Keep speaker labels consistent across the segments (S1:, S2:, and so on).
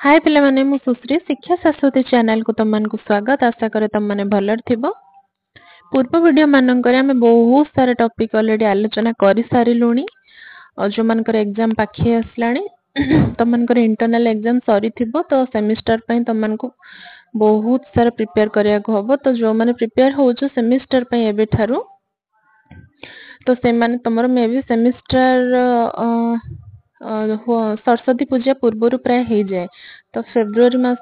S1: हाय पिला माने मु सुश्री शिक्षा शाश्वती चैनल को तुमको स्वागत आशा करे तुम माने भलर थिबो। पूर्व वीडियो मानकर आम बहुत सारा टॉपिक ऑलरेडी आलोचना कर सारिलुणी और जो मानकर एग्जाम पाखे आसलाणी तुमनकर इंटरनल एग्जाम सरी थिबो तो सेमिस्टर पई तुमको बहुत सारा प्रिपेयर करिया को हबो। तो जो माने प्रिपेयर होजो सेमिस्टर पई एबे थारु तो से माने तमरो मे भी सेमिस्टर सरस्वती पूजा पूर्वर प्राय हो जाए तो फेब्रुआरी मास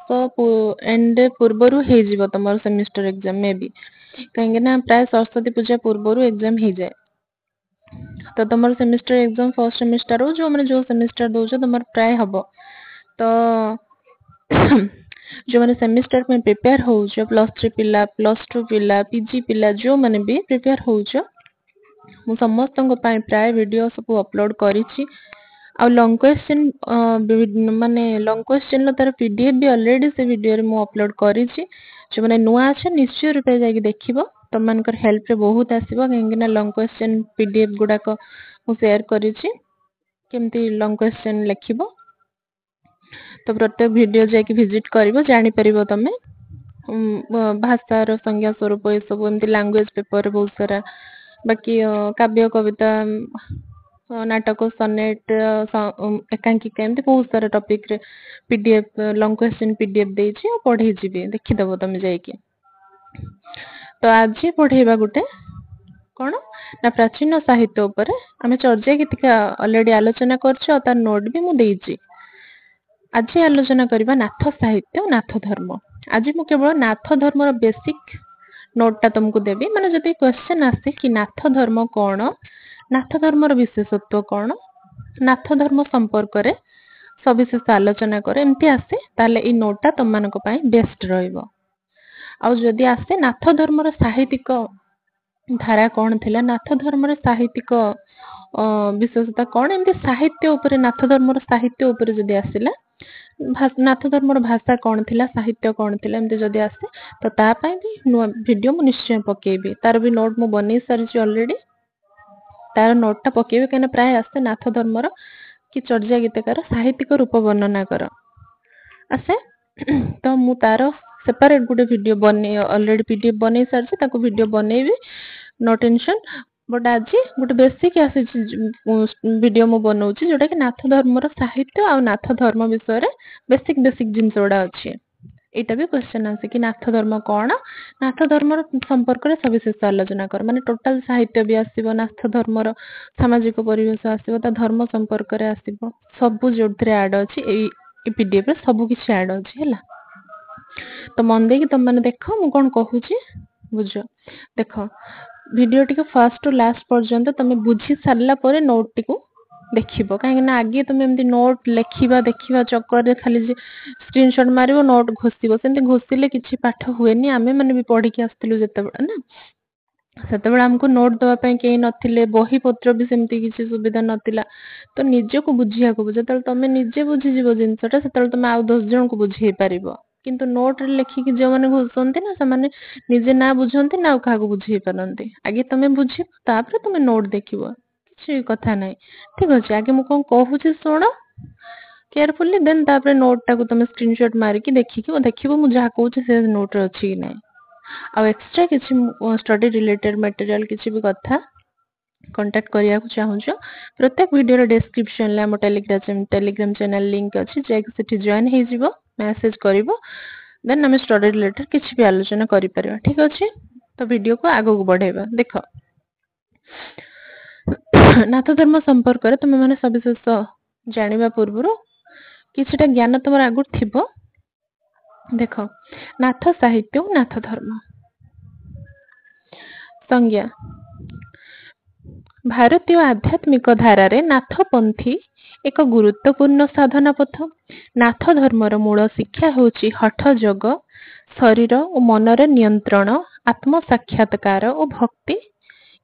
S1: एंड पूर्वर हो तुम सेमिस्टर एग्जाम मे भी कहीं प्राय सरस्वती पूजा पूर्वर एग्जाम हो जाए तो तुम सेमिस्टर एग्जाम फर्स्ट सेमिस्टर हो जो मैंने जो सेमिस्टर दौर तुम प्राय हम तो जो मैंने सेमिस्टर में प्रिपेयर हो +3 पिला +2 पिला पीजी पिला जो मैंने भी प्रिपेयर हो समस्त प्राय वीडियो सब अपलोड करी आ लॉन्ग क्वेश्चन माने लॉन्ग क्वेश्चन तार पीडीएफ भी ऑलरेडी से वीडियो रे मु अपलोड करी जो माने नुआ अच्छे निश्चय रूपे जाके देखिबो तुम मानकर हेल्प रे बहुत आसीबो कहीं लॉन्ग क्वेश्चन पीडीएफ गुडा को मु शेयर करी केमती लॉन्ग क्वेश्चन लिखिबो तो प्रत्येक वीडियो जाके विजिट करिवो जानि परिबो तमे भाषार संज्ञा स्वरूप ये सब एमती लैंग्वेज पेपर बहुत सारा बाकी काव्य कविता नाटक सनेट एकांकिका एमती बहुत सारा टॉपिक रे पीडीएफ लॉन्ग क्वेश्चन पीडीएफ देछि पढ़ी जिबे देखि दबो तमे जाइके। तो आज पढ़ेबा गुटे कोन ना प्राचीन साहित्य ऊपर आमे चर्चा गीतिका ऑलरेडी आलोचना करछ तार नोट भी मु देछि। आज आलोचना करबा नाथ साहित्य नाथ धर्म। आज मु केवल नाथ धर्म रो बेसिक नोट ता तुमको देबी माने जति क्वेश्चन आसे कि नाथ धर्म कोन नाथ धर्म रो विशेषत्व कोन नाथ धर्म संपर्क रे सविशेष आलोचना करे एमती आसे ताले ई नोट ता तुम मानको पई बेस्ट रहइबो। आ जदि आसे नाथ धर्म रो साहित्यिक धारा कोन थिला नाथ धर्म रो साहित्यिक विशेषता कोन एमती साहित्य ऊपर नाथ धर्म रो साहित्य ऊपर जदि आसिला नाथ धर्म रो भाषा कोन थिला साहित्य कोन थिला एमती जदि आसे तो ता पई भी वीडियो मु निश्चय पकेबी तार भी नोट मु बनै सारिछि ऑलरेडी तार नोट ता पकेबी कने प्राय आसे नाथ धर्म रो कि चर्चा गीतकार साहित्यिक रूप वर्णना कर आसे तो मु तार सेपरेट गुटे वीडियो बने ऑलरेडी पीडीएफ बनै सारिछि ताको वीडियो बनेबी नो टेंशन बट आज गोटे बेसिक आसी वीडियो मु बनाउछि जोटा कि नाथ धर्म रो साहित्य आ नाथ धर्म विषय रे बेसिक बेसिक जिंस जोड़ा अछि एटा भी क्वेश्चन आसे कि नाथ धर्म कोन नाथ धर्म रो संपर्क रे सविशेष आलोचना कर माने टोटल साहित्य भी आसीबो नाथ धर्म रो सामाजिक परिवेश आसीबो ता धर्म संपर्क रे आसीबो सब जोथरे ऐड अछि ए पीडीएफ रे सब किछ ऐड अछि हैला। तो मन दे कि तुम माने देखो मु कोन कहूची बुझो देखो वीडियो टिको फर्स्ट टू लास्ट पर्यंत तुम बुझी सारला परे नोट टिको देखिबो काहे ना आगे तुम एमती नोट लेखिबा देखिबा चक्कर रे खाली जे स्क्रीनशॉट मारिबो नोट घोसिबो सेंते घोसिले किछि पाठ हुएनी आमे माने भी पढ़ी के आस्तिलु जते ना सेते बेला हमको नोट दवा पई के नथिले बही पत्र भी सेमती किछि सुविधा नथिला तो निजे को बुझिया को जते तुम निजे बुझी जीवो जिंसटा सेते तुम आ 10 जन को बुझेई पारिबो किंतु नोट रे लेखि कि जो माने घोसंती ना से माने निजे ना बुझंती ना का को बुझेई पारंती आगे तुम बुझी तापर तुम नोट देखिबो किछि कथा नै ठीक अछि। आगे मु कोन कहूची सुनो केयरफुली देन तापर नोट टा को तुम स्क्रीनशॉट मारी कि देखिबो मु जहा कहूची से नोट रे अछि कि नै आ एक्स्ट्रा किछि स्टडी रिलेटेड मटेरियल किछि भी कथा कांटेक्ट करिया को चाहूछो प्रत्येक वीडियो रे डिस्क्रिप्शन ले हम टेलीग्राम चैनल लिंक अछि जे सेठी जॉइन हे जिवो मैसेज करिवो देन हम स्टडी रिलेटेड किछि भी आलोचना करि परिबा ठीक अछि। तो वीडियो को आगो को बढ़ेबा देखो नाथ धर्म संपर्क रे तुम माने सविशेष जानिबा पूर्वरो किछटा ज्ञान तुमर आगु थिबो देखो नाथ साहित्य नाथ धर्म संज्ञा भारतीय आध्यात्मिक धारा रे नाथपंथी एक गुरुत्वपूर्ण साधना पथ नाथ धर्मर मूल शिक्षा होची हठ जोग शरीर और मनर नियंत्रण आत्म साक्षात्कार और भक्ति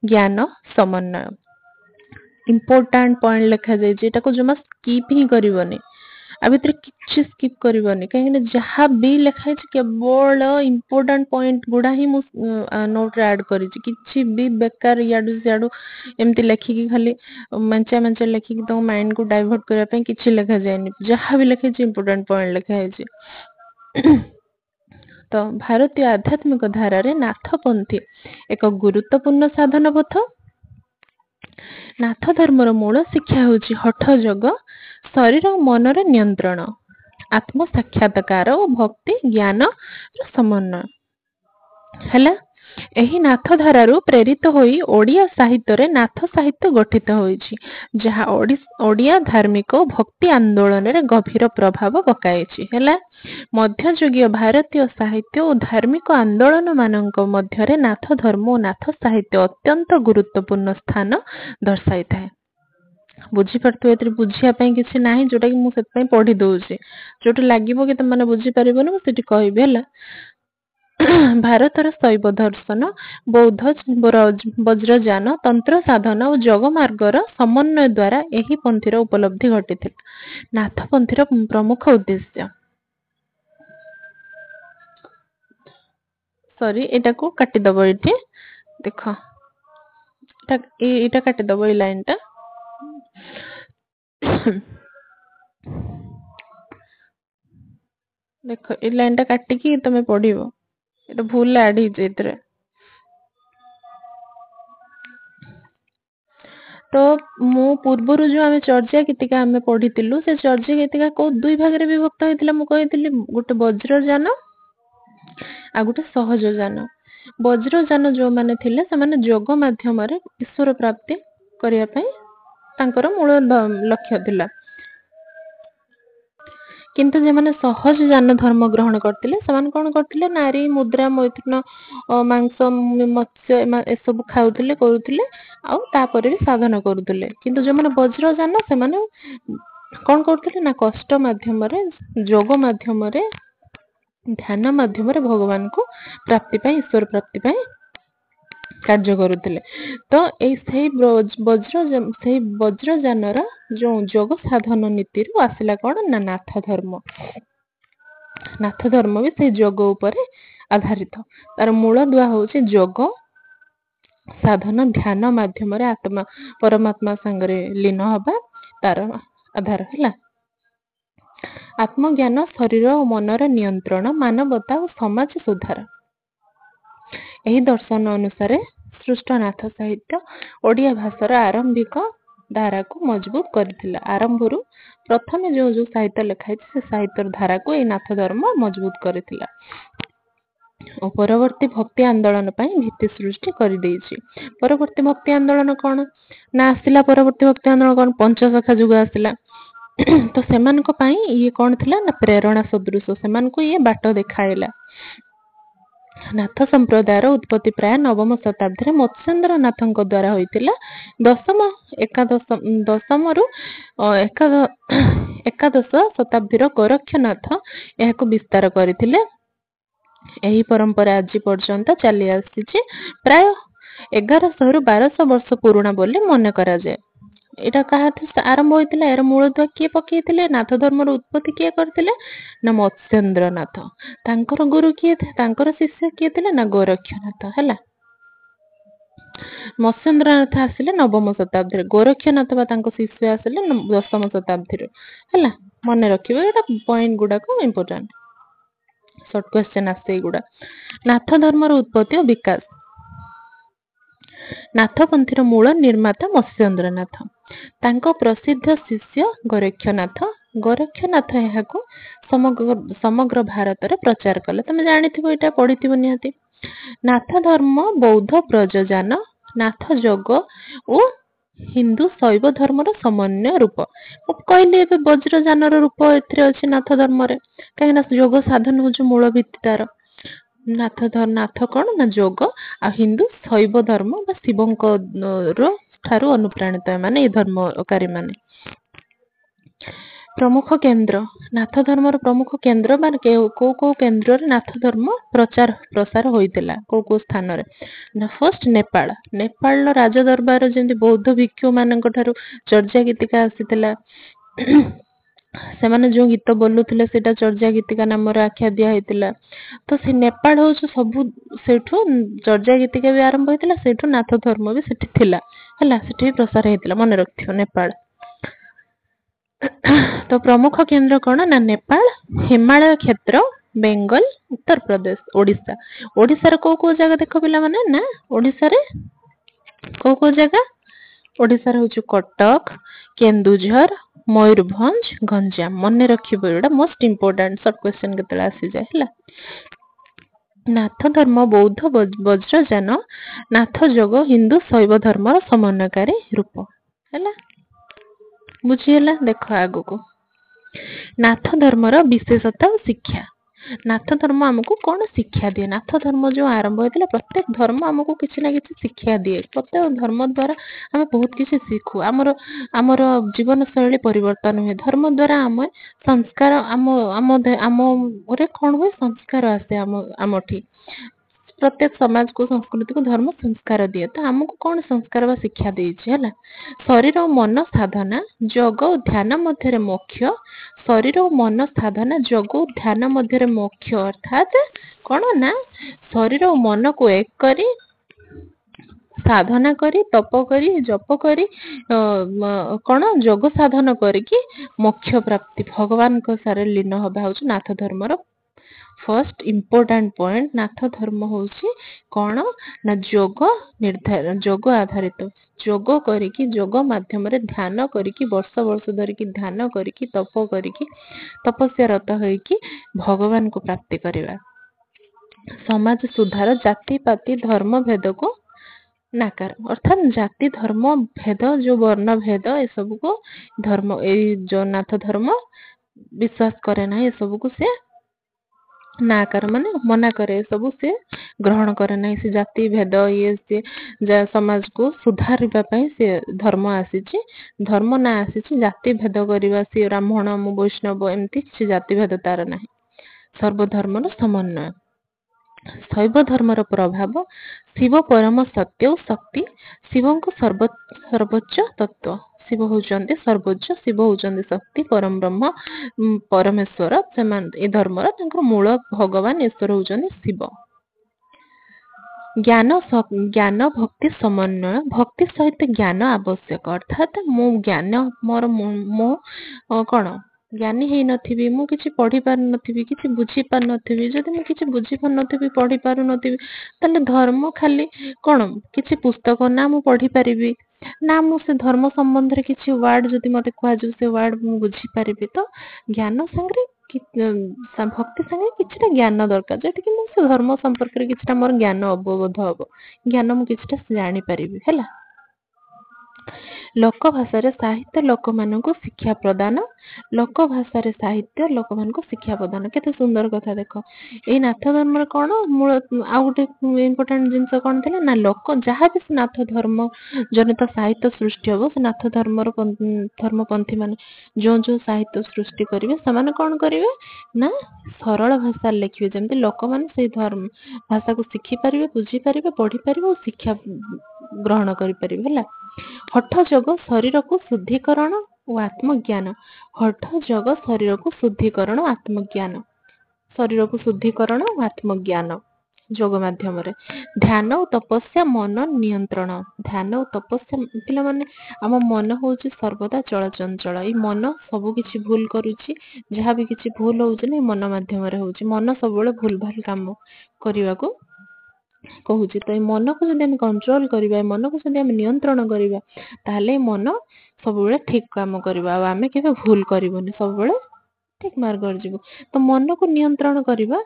S1: ज्ञान समन्वय इम्पोर्टेंट पॉइंट लिखा जाय जेटा को जमा स्किप ही करिवनी आ भितर किछि स्किप करबनी कहीं जहाँ भी लिखाई केवल इंपोर्टेंट पॉइंट गुड़ा ही मु नोट रे ऐड करी किछि भी बेकार याडू सियाडू एमती लेखिकी खाली मंचा मंचा लेखिकी तो माइंड को डाइवर्ट करबा पई किछि लिखा जायनी जहाँ भी लिखाई इंपोर्टेंट पॉइंट लिखाई तो भारतीय आध्यात्मिक धारा रे नाथपंथी एक गुरुत्वपूर्ण साधन पथ। नाथ धर्मर मूल शिक्षा होची हठ जोग शरीर और मनर नियंत्रण आत्म साक्षात्कार और भक्ति ज्ञान समन्वय हैला। एही नाथ धारारू प्रेरित होई ओडिया साहित्य रे नाथ साहित्य गठित होईछि जहा ओडिया धार्मिक और भक्ति आंदोलन रे गभीर प्रभाव पकाइछि हैला। मध्ययुगीय भारतीय साहित्य और धार्मिक आंदोलन मानक मध्य रे नाथ धर्म और नाथ साहित्य अत्यंत गुरुत्वपूर्ण स्थान दर्शाई थाए। बुझी पड़थु एतरे बुझिया पई किछि नाही जोटा कि मु सेत पई पढी दउछि जोटा लागिबो कि तमने बुझी परिबो न सेठी कहबे हैला। भारतर शैव दर्शन बौद्ध वज्रयान तंत्र साधन और जोग मार्गर समन्वय द्वारा एही पंथीर उपलब्धि घटी नाथ पंथीर प्रमुख उद्देश्य सॉरी एटा को काटी दबो एठी देखो एटा काटी दबो ए लाइन टा देखो ए लाइन टा काटी की तमे पढिबो एटा भूल ऐड हि जेतरे तो मु पूर्वरु जो आमे चर्चा गीतिका आमे पढितिलु से चर्चा गीतिका को दुई भाग रे विभक्त होइतिला मु कहितिली गुटे वज्रयान आ गुटे सहजयान। वज्रयान जो माने थिले से माने जोग माध्यम रे ईश्वर प्राप्ति करिया पई तांकर मूल लक्ष्य थिला किंतु जे माने सहज जान धर्म ग्रहण करथिले समान कोन करथिले नारी मुद्रा मैथुन मांस मत्स्य ए सब खाउथिले करूथिले आ तापर भी साधन करूथिले किंतु जे माने वज्र जान से माने कोन करथिले ना कष्ट माध्यम रे जोग माध्यम रे ध्यान माध्यम रे भगवान को प्राप्ति पई ईश्वर प्राप्ति पई कार्य करूथिले। तो ए सही वज्रयानर जो जोग साधन नीति रु आसिला कोन ना नाथ धर्म भी से जोग ऊपर आधारित तार मूल दुआ होची जोग साधन ध्यान माध्यम रे आत्मा परमात्मा संगरे लीन हबा तार आधार हैला। आत्मज्ञान शरीर और मनर नियंत्रण मानवता और समाज सुधार एही दर्शन अनुसार सृष्ट नाथ साहित्य ओडिया भाषार आरंभिक धारा को मजबूत करथिला। आरंभरू प्रथमे जो जो साहित्य लिखाई से साहित्य धारा को ए नाथ धर्म मजबूत करथिला और परवर्ती भक्ति आंदोलन पई भित्ति सृष्टि कर देइछि। परवर्ती भक्ति आंदोलन कोन ना आसिला परवर्ती भक्ति आंदोलन कोन पंचसखा जुग आसिला तो सेमान को पई ये कोन थिला ना प्रेरणा सदृश सेमान को ये बाट देखाइला। नाथ संप्रदायर उत्पत्ति प्राय नवम शताब्दी रे मत्स्येंद्र नाथଙ୍କ द्वारा होइतिला। दशम रु एकादश शताब्दी रो गोरक्षनाथ एहाको विस्तार करथिले। एही परंपरा आज पर्यंत चली आसीछि प्राय 1100 रु 1200 वर्ष पुराना बोली मन करा जाय। एटा कहा आरंभ होइतिला एरा मूल दुआ किए पकेइतिले नाथ धर्मर उत्पत्ति किए करथिले ना मत्स्येंद्र नाथ तांकर गुरु किए थे तांकर शिष्य किए थिले ना गोरक्षनाथ हैला। मत्स्येंद्र नाथ आसिले नवम शताब्दी रे गोरक्षनाथ बा तांको शिष्य आसिले दशम शताब्दी रे हैला। मने रखिबो एटा पॉइंट गुडा को इंपोर्टेंट शॉर्ट क्वेश्चन आसे गुडा। नाथ धर्मर उत्पत्ति और विकास नाथपंथीर मूल निर्माता मत्स्येंद्र नाथ तांको प्रसिद्ध शिष्य गोरक्षनाथ एहाको समग्र भारत रे प्रचार कले। तमे जानिथिबो एटा पढिथिबो निहाती। नाथ धर्म बौद्ध प्रजयान नाथ जोग और हिंदू शैव धर्मर समन्वय रूप कहले एबे वज्रयानर रूप एथरे अछि नाथ धर्म रे काहेना जोग साधन हो मूल भित्ति तार नाथ कोन ना जोग आ हिंदू शैव धर्म बा शिवंक रो ठारू अनुप्राणित माने ए धर्मकारी माने। प्रमुख केंद्र नाथ धर्मर प्रमुख केंद्र माने को केंद्र रे नाथ धर्म प्रचार प्रसार होइतिला को स्थान रे। फर्स्ट नेपाल राज दरबार जेंति बौद्ध भिक्षु मानक ठारू चर्चा गीतिका आसीतिला ସେମାନେ जो गीत बोलुथिले सेटा चर्जा गीतिका नाम आख्या दिया होइतिला तो से नेपाल होउछ सब सेठू चर्जा गीतिका भी आरंभ होइतिला सेठू नाथ धर्म भी सेठी थिला हला सेठी प्रसार होइतिला मन रखथियो नेपाल तो प्रमुख केंद्र कौन ना नेपाल हिमालय क्षेत्र बेंगल उत्तर प्रदेश ओडिशा ओडिशा रे को जगह देखो पिला माने ना ओडिशा रे को जगह ओडिशा रे होछु कटक केन्दुझर मयूरभंज गंजाम मन रखिबो एटा मोस्ट इंपोर्टेंट सब क्वेश्चन केतला आसी जाय हला नाथ धर्म बौद्ध वज्रयान नाथ जोग हिंदू शैव धर्म समन्वयकारी रूप हला बुझिएला देख आगो को नाथ धर्मर विशेषता और शिक्षा नाथ धर्म हमको कौन शिक्षा दिए नाथ धर्म जो आरंभ होता प्रत्येक धर्म हमको किसी ना किसी शिक्षा दिए प्रत्येक धर्म द्वारा आम बहुत किसी शिखु आमर आमर जीवन शैली परिवर्तन हुए धर्म द्वारा आम संस्कार आम आम आम कौन हुए संस्कार आसे आम प्रत्येक समाज को संस्कृति को धर्म संस्कार दिए तो हमको कौन संस्कार व शिक्षा देछि शरीर और मन साधना योग और ध्यान मध्य मोक्ष शरीर और मन साधना योग और ध्यान मध्य मोक्ष अर्थात कौन ना शरीर और मन को एक करी साधना करी तप करी जप करी कौन योग साधन करी मोक्ष प्राप्ति भगवान को सारे लीन हवा हूँ नाथ धर्मर फर्स्ट इंपोर्टेंट पॉइंट नाथ धर्म होची कौन ना योग निर्धारण योग आधारित योग करिकी योग माध्यम रे ध्यान करिकी वर्ष वर्ष धरिकी ध्यान करिकी तप करिकी तपस्या रत होइकी भगवान को प्राप्ति करवा समाज सुधार जाति पाति धर्म भेद को नाकार अर्थात जाति धर्म भेद जो वर्ण भेद ये सब को धर्म ए जो नाथ धर्म विश्वास करे ना ये सब को से ना कर माने मना करे सब से ग्रहण करे ना से जाति भेद ये से समाज को सुधारिबा पई से धर्म आसीची धर्म ना आसीची जाति भेद करबा से ब्राह्मण वैष्णव एमती से जाति भेद तार नाही सर्वधर्मर समन्वय शैव धर्मर प्रभाव शिव परम सत्य और शक्ति शिव को सर्वोच्च तत्व शिव होचंदी सर्वोच्च शिव होचंदी शक्ति परम ब्रह्म परमेश्वर ए धर्मर तांकर मूल भगवान ईश्वर होचंदी शिव ज्ञान ज्ञान भक्ति समन्वय भक्ति सहित ज्ञान आवश्यक अर्थात मो ज्ञान मोर मो कौन ज्ञानी है नथिबी मु किछि पढ़ी पार नथिबी किछि बुझी पार नथिबी जदि मु किछि बुझी पार नथिबी पढ़ी पार नथिबी तले धर्म खाली कोन किछि पुस्तक ना मु पढ़ी परिबी ना मु से धर्म संबंध रे किछि वर्ड जदि मते कहै जो से वर्ड मु बुझी परिबी तो ज्ञान संगे भक्ति संगे किछटा ज्ञान दरकार जेटा कि मु से धर्म संपर्क रे किछटा मोर ज्ञान अवबोध हबो ज्ञान मु किछटा जानि परिबी हैला लोक भाषा रे साहित्य लोक मानको शिक्षा प्रदान लोक भाषा रे साहित्य लोक मानको शिक्षा प्रदान केते सुंदर कथा देखो ए नाथ धर्म रे कोन मूल आ गोटे इंपोर्टेंट जिंस कोन थिला ना लोक जहा भी नाथ धर्म जनित साहित्य सृष्टि हो से नाथ धर्मर धर्मपंथी माने जो जो साहित्य सृष्टि करिवे समान कोन करिवे ना सरल भाषा लिखिवे जेमति लोक माने से धर्म भाषा को शिखि परिवे बुझी परिवे पढ़ी परिवे और शिक्षा ग्रहण करि परिवे हला हठ जोग शरीर को शुद्धिकरण और आत्मज्ञान हठ जोग शरीर को शुद्धिकरण आत्मज्ञान शरीर को शुद्धिकरण और आत्मज्ञान जोग माध्यम रे ध्यान और तपस्या मन नियंत्रण ध्यान और तपस्या पिला माने हम मन होची सर्वदा चलचंचल ई मन सब किछि भूल करूची जहा भी किछि भूल होउची नै मन माध्यम रे होउची मन सब बेले भूल भाल काम करिवा को कहूची तो मन को जब हम कंट्रोल करबा मन को जब हम नियंत्रण करबा ताले मन सब बेले ठीक काम करबा आ हमें केबे भूल करबोनी सब बेले ठीक मार्ग कर जीवो तो मन को नियंत्रण करबा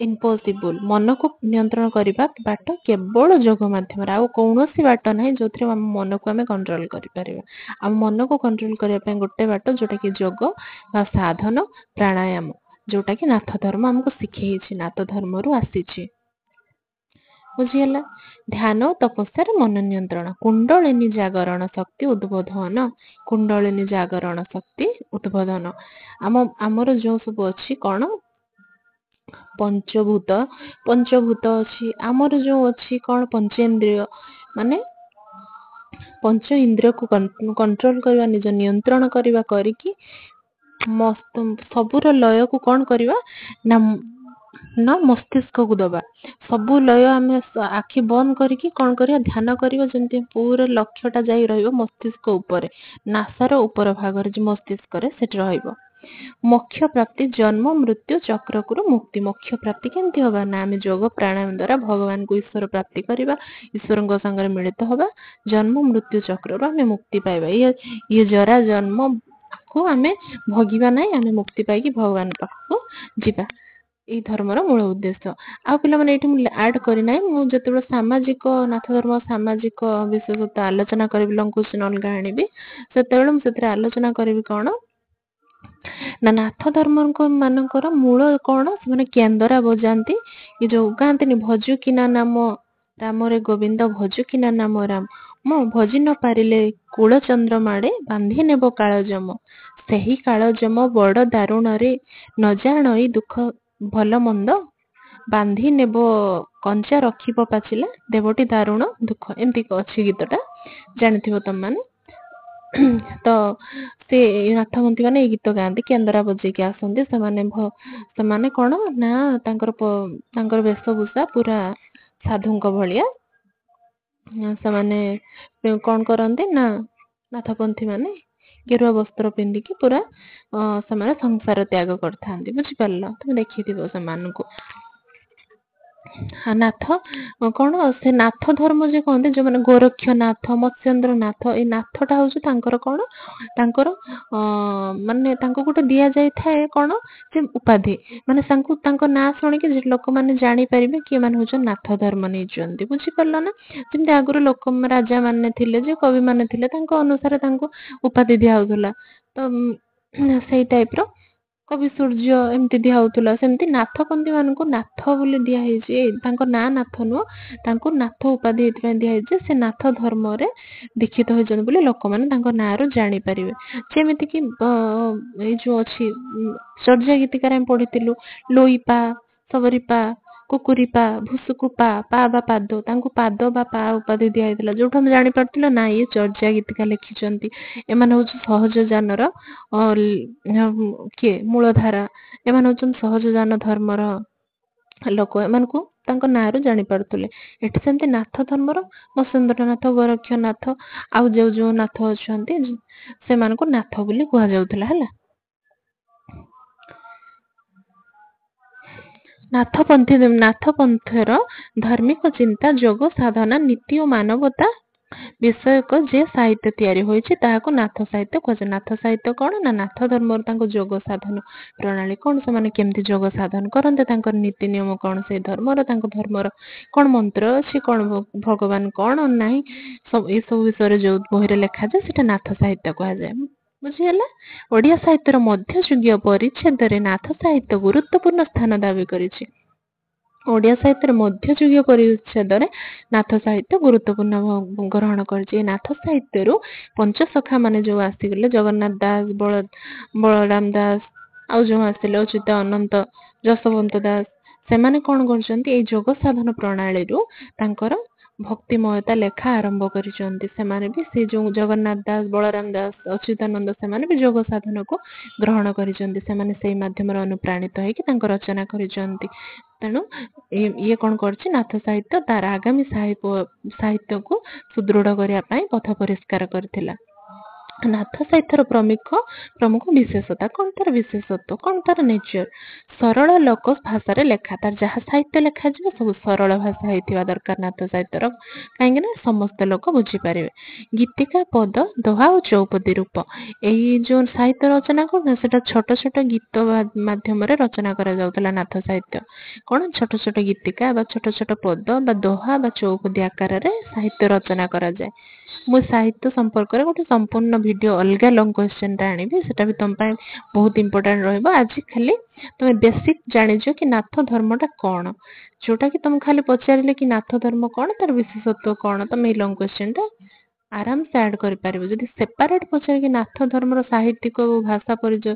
S1: इम्पॉसिबल मन को नियंत्रण करबा बाट केवल योग माध्यम रे आ कोनोसी बाट नै जोथरे हम मन को हमें कंट्रोल करि परिबा हम मन को कंट्रोल करिया पे गोटे बाट जोटा कि योग बा साधन प्राणायाम जोटा कि नाथ धर्म हमको सिखैछि नाथ धर्म रु आसीछि बुझिएला ध्यान तपस्या मन नियंत्रण कुंडलिनी जागरण शक्ति उद्बोधन कुंडलिनी जागरण शक्ति उद्बोधन आमर जो सब अच्छी कौन पंचभूत अच्छी आमर जो अच्छी कौन पंचेंद्रिय माने पंच इंद्रिय को कंट्रोल करवा निज नियंत्रण करवा करिकी ସବୁର ଲୟକୁ କଣ କରିବା ନା ନା ମସ୍ତିଷ୍କକୁ ଦବା। ସବୁ ଲୟ ଆମେ ଆଖି ବନ୍ଦ କରିକି କଣ କରିବା ଧ୍ୟାନ କରିବା, ଯେମିତି ପୁରା ଲକ୍ଷ୍ୟଟା ଯାଇ ରହିବ ମସ୍ତିଷ୍କ ଉପରେ, ନାସାର ଉପର ଭାଗରେ ଯେ ମସ୍ତିଷ୍କରେ ସେଠି ରହିବ। ମୋକ୍ଷ ପ୍ରାପ୍ତି ଜନ୍ମ ମୃତ୍ୟୁ ଚକ୍ରରୁ ମୁକ୍ତି। ମୋକ୍ଷ ପ୍ରାପ୍ତି କେମିତି ହବା ନା ଆମେ ଯୋଗ ପ୍ରାଣାୟାମ ଦ୍ଵାରା ଭଗବାନଙ୍କୁ ଈଶ୍ୱର ପ୍ରାପ୍ତି କରିବା, ଈଶ୍ୱରଙ୍କ ସାଙ୍ଗରେ ମିଳିତ ହବା, ଜନ୍ମ ମୃତ୍ୟୁ ଚକ୍ରରୁ ଆମେ ମୁକ୍ତି ପାଇବା। ଇଏ ଜରା ଜନ୍ମକୁ ଆମେ ଭୋଗିବା ନାହିଁ, ଆମେ ମୁକ୍ତି ପାଇକି ଭଗବାନ ପାଖକୁ ଯିବା। ଏଇ ଧର୍ମର ମୂଳ ଉଦ୍ଦେଶ୍ୟ। ଆଉ ପିଲାମାନେ ଏଇଠି ମୁଁ ଆଡ୍ କରିନାହିଁ, ମୁଁ ଯେତେବେଳେ ସାମାଜିକ ନାଥ ଧର୍ମ ସାମାଜିକ ବିଶେଷତ୍ୱ ଆଲୋଚନା କରିବି, ଲଙ୍ଗ କ୍ୱେଶ୍ଚିନ୍ ଅଲଗା ଆଣିବି, ସେତେବେଳେ ମୁଁ ସେଥିରେ ଆଲୋଚନା କରିବି କଣ ନା ନାଥ ଧର୍ମଙ୍କ ମାନଙ୍କର ମୂଳ କଣ, ସେମାନେ କେନ୍ଦରା ବଜାନ୍ତି, ଏ ଯୋଉ ଗାଆନ୍ତିନି ଭଜୁ କିନା ନାମ ରାମରେ ଗୋବିନ୍ଦ ଭଜୁ କିନା ନାମ ରାମ, ମୁଁ ଭଜି ନ ପାରିଲେ କୁଳ ଚନ୍ଦ୍ର ମାଡେ ବାନ୍ଧି ନେବ କାଳଜମ, ସେହି କାଳଜମ ବଡ ଦାରୁଣରେ ନ ଜାଣଇ ଦୁଃଖ ଭଲ ମନ୍ଦ, ବାନ୍ଧି ନେବ କଞ୍ଚା ରଖିବ ପାଚିଲା ଦେବଟି ଦାରୁଣ ଦୁଃଖ। ଏମିତି ଅଛି ଗୀତଟା, ଜାଣିଥିବ ତମମାନେ। ତ ସେ ନାଥପନ୍ଥୀ ମାନେ ଏଇ ଗୀତ ଗାଆନ୍ତି, କେନ୍ଦରା ବଜେଇକି ଆସନ୍ତି। ସେମାନେ କଣ ନା ତାଙ୍କର ବେଶଭୂଷା ପୁରା ସାଧୁଙ୍କ ଭଳିଆ। ସେମାନେ କଣ କରନ୍ତି ନା ନାଥପନ୍ଥୀ ମାନେ ଗେରୁଆ ବସ୍ତ୍ର ପିନ୍ଧିକି ପୁରା ସେମାନେ ସଂସାର ତ୍ୟାଗ କରିଥାନ୍ତି। ବୁଝିପାରିଲ? ତମେ ଦେଖିଥିବ ସେମାନଙ୍କୁ। ନାଥ କଣ ସେ ନାଥ ଧର୍ମ ଯେ କହନ୍ତି, ଯୋଉମାନେ ଗୋରକ୍ଷନାଥ ମତ୍ସ୍ୟେନ୍ଦ୍ର ନାଥ, ଏଇ ନାଥଟା ହଉଛି ତାଙ୍କର କଣ, ତାଙ୍କର ମାନେ ତାଙ୍କୁ ଗୋଟେ ଦିଆଯାଇଥାଏ କଣ ଯେ ଉପାଧି, ମାନେ ତାଙ୍କ ନାଁ ଶୁଣିକି ଲୋକମାନେ ଜାଣିପାରିବେ କି ଏମାନେ ହଉଛନ୍ତି ନାଥ ଧର୍ମ ନେଇଛନ୍ତି। ବୁଝିପାରିଲ ନା? ଯେମିତି ଆଗରୁ ରାଜା ମାନେ ଥିଲେ, ଯେ କବି ମାନେ ଥିଲେ, ତାଙ୍କ ଅନୁସାରେ ତାଙ୍କୁ ଉପାଧି ଦିଆ ହଉଥିଲା। ତ ସେଇ ଟାଇପର କବି ସୂର୍ଯ୍ୟ ଏମିତି ଦିଆ ହଉଥିଲା, ସେମିତି ନାଥପନ୍ଥୀ ମାନଙ୍କୁ ନାଥ ବୋଲି ଦିଆ ହେଇଛି। ତାଙ୍କ ନାଁ ନାଥ ନୁହଁ, ତାଙ୍କୁ ନାଥ ଉପାଧି ଏଥିପାଇଁ ଦିଆ ହେଇଛି, ସେ ନାଥ ଧର୍ମରେ ଦୀକ୍ଷିତ ହୋଇଛନ୍ତି ବୋଲି ଲୋକମାନେ ତାଙ୍କ ନାଁରୁ ଜାଣିପାରିବେ। ଯେମିତିକି ଏଇ ଯୋଉ ଅଛି ଚର୍ଯା ଗୀତିକାରେ ଆମେ ପଢିଥିଲୁ, ଲୋଇପା ସବରିପା କୁକୁରିପା ଭୁସୁକୁପା ପା ବା ପାଦ, ତାଙ୍କୁ ପାଦ ବା ପା ଉପାଧି ଦିଆ ହେଇଥିଲା, ଯୋଉଠୁ ଆମେ ଜାଣିପାରୁଥିଲୁ ନା ଇଏ ଚର୍ଯା ଗୀତିକା ଲେଖିଛନ୍ତି। ଏମାନେ ହଉଛି ସହଜ ଯାନର କିଏ ମୂଳଧାରା, ଏମାନେ ହଉଛନ୍ତି ସହଜ ଯାନ ଧର୍ମର ଲୋକ, ଏମାନଙ୍କୁ ତାଙ୍କ ନାଁରୁ ଜାଣିପାରୁଥିଲେ। ଏଠି ସେମିତି ନାଥ ଧର୍ମର ମତ୍ସ୍ୟେନ୍ଦ୍ରନାଥ ଗୋରକ୍ଷନାଥ ଆଉ ଯୋଉ ନାଥ ଅଛନ୍ତି ସେମାନଙ୍କୁ ନାଥ ବୋଲି କୁହାଯାଉଥିଲା। ହେଲା, ନାଥପନ୍ଥର ଧାର୍ମିକ ଚିନ୍ତା, ଯୋଗ ସାଧନା, ନୀତି ଓ ମାନବତା ବିଷୟକ ଯେ ସାହିତ୍ୟ ତିଆରି ହୋଇଛି ତାହାକୁ ନାଥ ସାହିତ୍ୟ କୁହାଯାଏ। ନାଥ ସାହିତ୍ୟ କଣ ନା ନାଥ ଧର୍ମର ତାଙ୍କ ଯୋଗ ସାଧନ ପ୍ରଣାଳୀ କଣ, ସେମାନେ କେମିତି ଯୋଗ ସାଧନ କରନ୍ତି, ତାଙ୍କର ନୀତି ନିୟମ କଣ, ସେଇ ଧର୍ମର ତାଙ୍କ ଧର୍ମର କଣ ମନ୍ତ୍ର ଅଛି, କଣ ଭଗବାନ କଣ ନାହିଁ, ଏସବୁ ବିଷୟରେ ଯୋଉ ବହିରେ ଲେଖାଯାଏ ସେଟା ନାଥ ସାହିତ୍ୟ କୁହାଯାଏ। ବୁଝିଗଲା? ଓଡ଼ିଆ ସାହିତ୍ୟର ମଧ୍ୟଯୁଗୀୟ ପରିଚ୍ଛେଦରେ ନାଥ ସାହିତ୍ୟ ଗୁରୁତ୍ୱପୂର୍ଣ୍ଣ ସ୍ଥାନ ଦାବି କରିଛି। ଓଡ଼ିଆ ସାହିତ୍ୟର ମଧ୍ୟଯୁଗୀୟ ପରିଚ୍ଛେଦରେ ନାଥ ସାହିତ୍ୟ ଗୁରୁତ୍ୱପୂର୍ଣ୍ଣ ଗ୍ରହଣ କରିଛି। ଏ ନାଥ ସାହିତ୍ୟରୁ ପଞ୍ଚସଖା ମାନେ ଯୋଉ ଆସିଗଲେ, ଜଗନ୍ନାଥ ଦାସ, ବଳରାମ ଦାସ, ଆଉ ଯୋଉ ଆସିଲେ ଅଚ୍ୟୁତ ଅନନ୍ତ, ଯଶୋବନ୍ତ ଦାସ, ସେମାନେ କଣ କରୁଛନ୍ତି, ଏଇ ଯୋଗ ସାଧନ ପ୍ରଣାଳୀରୁ ତାଙ୍କର ଭକ୍ତିମୟତା ଲେଖା ଆରମ୍ଭ କରିଛନ୍ତି। ସେମାନେ ବି ସେ ଯୋଉ ଜଗନ୍ନାଥ ଦାସ, ବଳରାମ ଦାସ, ଅଚ୍ୟୁତାନନ୍ଦ, ସେମାନେ ବି ଯୋଗ ସାଧନକୁ ଗ୍ରହଣ କରିଛନ୍ତି। ସେମାନେ ସେଇ ମାଧ୍ୟମରେ ଅନୁପ୍ରାଣିତ ହେଇକି ତାଙ୍କ ରଚନା କରିଛନ୍ତି। ତେଣୁ ଇଏ କଣ କରିଛି, ନାଥ ସାହିତ୍ୟ ତାର ଆଗାମୀ ସାହିତ୍ୟକୁ ସୁଦୃଢ କରିବା ପାଇଁ ପଥ ପରିଷ୍କାର କରିଥିଲା। ନାଥ ସାହିତ୍ୟର ପ୍ରମୁଖ ବିଶେଷତା କଣ, ତାର ବିଶେଷତ୍ୱ କଣ, ତାର ନେଚର, ସରଳ ଲୋକ ଭାଷାରେ ଲେଖା। ତାର ଯାହା ସାହିତ୍ୟ ଲେଖାଯିବ ସବୁ ସରଳ ଭାଷା ହେଇଥିବା ଦରକାର ନାଥ ସାହିତ୍ୟର, କାହିଁକି ନା ସମସ୍ତ ଲୋକ ବୁଝିପାରିବେ। ଗୀତିକା, ପଦ, ଦୋହା ଓ ଚୌପଦୀ ରୂପ, ଏଇ ଯୋଉ ସାହିତ୍ୟ ରଚନା କଣ, ସେଟା ଛୋଟ ଛୋଟ ଗୀତ ମାଧ୍ୟମରେ ରଚନା କରାଯାଉଥିଲା। ନାଥ ସାହିତ୍ୟ କଣ, ଛୋଟ ଛୋଟ ଗୀତିକା ବା ଛୋଟ ଛୋଟ ପଦ ବା ଦୋହା ବା ଚୌପଦୀ ଆକାରରେ ସାହିତ୍ୟ ରଚନା କରାଯାଏ। ମୁଁ ସାହିତ୍ୟ ସମ୍ପର୍କରେ ଗୋଟେ ସମ୍ପୂର୍ଣ୍ଣ ଭିଡିଓ ଅଲଗା ଲଙ୍ଗ କ୍ୱେଶ୍ଚିନ୍ ଟା ଆଣିବି, ସେଟା ବି ତମ ପାଇଁ ବହୁତ ଇମ୍ପୋର୍ଟାଣ୍ଟ ରହିବ। ଆଜି ଖାଲି ତମେ ବେସିକ ଜାଣିଛ କି ନାଥ ଧର୍ମଟା କଣ, ଯୋଉଟା କି ତମକୁ ଖାଲି ପଚାରିଲେ କି ନାଥ ଧର୍ମ କଣ, ତାର ବିଶେଷତ୍ୱ କଣ, ତମେ ଏଇ ଲଙ୍ଗ କ୍ୱେଶ୍ଚିନ୍ ଟା ଆରାମସେ ଆଡ୍ କରିପାରିବ। ଯଦି ସେପାରେଟ ପଚାରିକି ନାଥ ଧର୍ମର ସାହିତ୍ୟିକ ଓ ଭାଷା ପରିଚୟ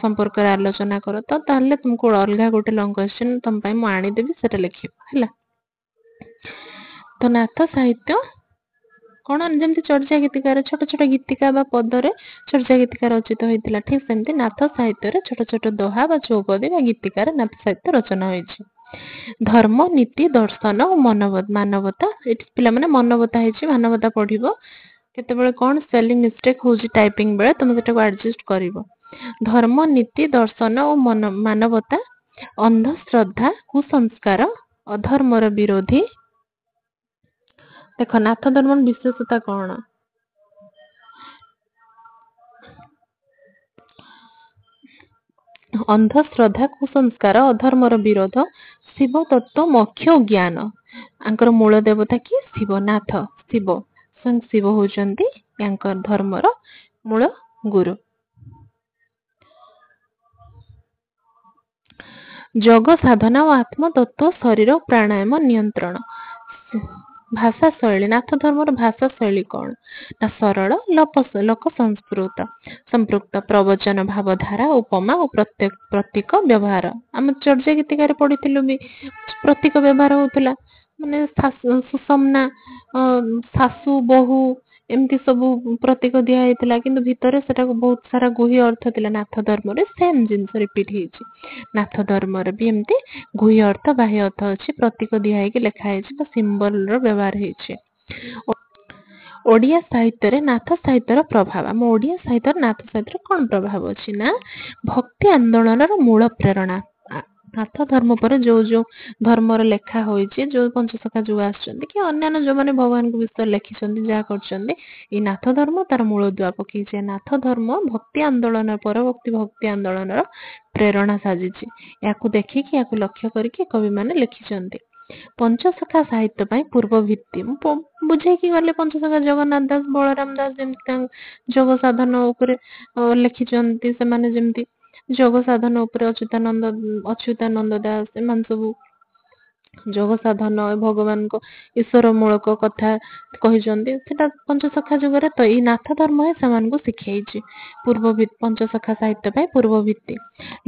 S1: ସମ୍ପର୍କରେ ଆଲୋଚନା କର, ତ ତାହେଲେ ତୁମକୁ ଅଲଗା ଗୋଟେ ଲଙ୍ଗ କ୍ୱେଶ୍ଚିନ୍ ତମ ପାଇଁ ମୁଁ ଆଣିଦେବି, ସେଟା ଲେଖିବ। ହେଲା, ତ ନାଥ ସାହିତ୍ୟ कौन जमी चर्चा गीतिकार छोट छोट गीतिका बा पदरे चर्चा गीतिका रचित होता ठीक सेमती नाथ साहित्य छोट छोट दोहा बा चौपदी बा गीतिकार नाथ साहित्य रचना होती। धर्म नीति दर्शन और मानवता पे मानवता है मानवता पढ़ो केते कौन स्पेलिंग मिस्टेक हो टाइपिंग बेले तुम से एडजस्ट कर। धर्म नीति दर्शन और मानवता अंधश्रद्धा कुसंस्कार अधर्मर विरोधी। देख नाथ धर्म विशेषता कौन? अंधश्रद्धा कुसंस्कार अधर्मर विरोध शिव तत्व मोक्ष ज्ञान। आंकर मूल देवता कि शिवनाथ शिव स्वयं शिव होचंती यांकर धर्मर मूल गुरु। योग साधना और आत्म तत्व शरीर प्राणायाम नियंत्रण। भाषा शैली नाथ धर्मर भाषा शैली कौन ना सरल लोक संपृक्त प्रवचन भावधारा उपमा और प्रतीक व्यवहार। आम चर्चा गीतिकार पढ़ी भी प्रतीक व्यवहार होता माने सुषमना सासु बहु एमती सब प्रतीक दिखाई किंतु भितर से बहुत सारा गुही अर्थ थिला। नाथ धर्म सेम जिनस रिपीट होती नाथ धर्म भी एमती गुही अर्थ बाह्य अर्थ अच्छी प्रतीक दिखाई लिखाई सिंबल व्यवहार होती। ओडिया साहित्य रे नाथ साहित्यर प्रभाव आम ओडिया साहित्य नाथ साहित्य कौन प्रभाव अच्छी ना भक्ति आंदोलन मूल प्रेरणा। नाथ धर्म पर जो जो धर्मर लेखा होइछि जो पंचसखा जो आछन्ति कि अन्य जो माने भगवान को विषय लिखिछन्ति जा करछन्ति ई नाथ धर्म तार मूल दुआ पकेछि। नाथ धर्म भक्ति आंदोलन परवर्ती भक्ति आंदोलन प्रेरणा साजिछि। याकू देखि कि याकू लक्ष्य करके कवि माने लिखिछन्ति। पंचसखा साहित्य पई पूर्व भित्ति बुझे कि गले पंचसखा जगन्नाथ दास बलराम दास जेमति जोग साधन उपरे लिखिछन्ति से माने जेमति जोग साधन उपरे अच्युतानंद दास एमान सब जोग साधन भगवान को ईश्वर मूलक कथा कहिसंती सेटा पंचसखा जुगरे तो ई नाथ धर्म है समान को सिखाइछि। पूर्व पंचसखा साहित्य पई पूर्व भित्ति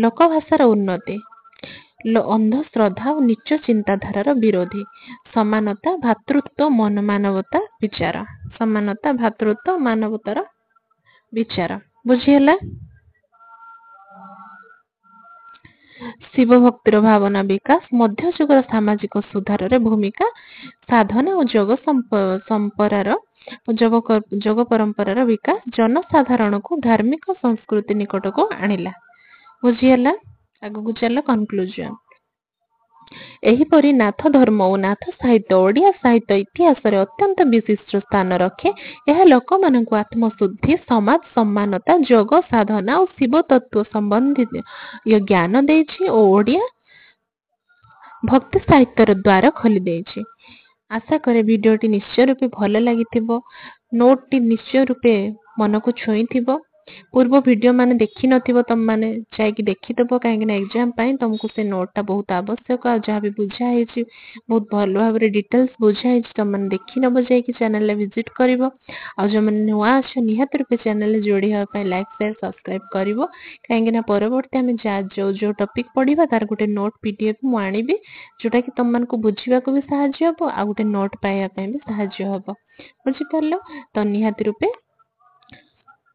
S1: लोक भाषार उन्नति अंधश्रद्धा और नीच चिंताधारार विरोधी समानता भातृत्व मानवता विचार समानता भातृत्व मानवतार विचार बुझीला। शिव भक्तिर भावना विकास मध्य जुगर सामाजिक सुधार भूमिका साधना और जोग संपरार जोग परंपरार विकास जनसाधारण को धार्मिक संस्कृति निकट को आनिला बुझीला। आगु चल कनक्लूजन एहीपरि नाथ धर्म और नाथ साहित्य ओडिया साहित्य इतिहास रे अत्यंत विशिष्ट स्थान रखे। यह लोक मानक आत्मशुद्धि समाज सम्मानता जोग साधना और शिव तत्व संबंधित यह ज्ञान देछि और ओडिया भक्ति साहित्यर द्वार खोली देछि। आशा करे वीडियोटी निश्चय रूपे भल लागिथिबो नोटटी निश्चय रूपे मन को छुईथिबो। पूर्व वीडियो माने देखि नथिबो तम माने जायकि देखिदबो काहेकि एग्जाम पाई तुमको से नोटटा बहुत आवश्यक आ जहाँ भी बुझा है बहुत भल भाव डिटेल्स बुझा है तुम माने देखि नबो जायकि चैनल ले विजिट करिवो आ जो माने नुआ अच्छा निहात रूपे चैनल ले जोड़ी हो पाई लाइक शेयर सब्सक्राइब करिवो काहेकि ना परवर्ती हमें जो टॉपिक पढिबा तार गोटे नोट पीडीएफ मु आनिबी जोटा कि तुम मानको बुझिबा को भी सहाय्य हबो आ गोटे नोट पाइबा पई भी सहाय्य हबो बुझि परलो। तो निहात रूपे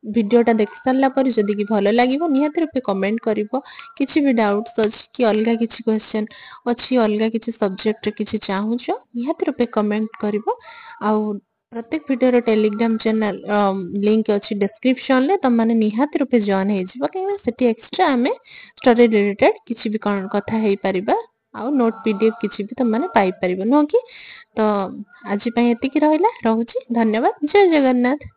S1: वीडियोटा देख सारा पर जदि कि भल लगे निहात रूपे कमेंट करिवो किछि भी डाउट्स अछि कि अलगा किछि क्वेश्चन अछि अलगा किछि सब्जेक्ट किछि चाहूछ निहात रूपे कमेंट करिवो। आ प्रत्येक वीडियो टेलीग्राम चैनल लिंक अछि डिस्क्रिप्शन ले तुम माने निहात रूपे जॉइन हे जिवो कि सेठी एक्स्ट्रा हमें स्टडी रिलेटेड किछि भी कथा हे परिबा आ नोट पीडीएफ किछि भी तुम माने पाई परिबो नो कि। तो आज पई एतिकी रहला रहूची धन्यवाद जय जगन्नाथ।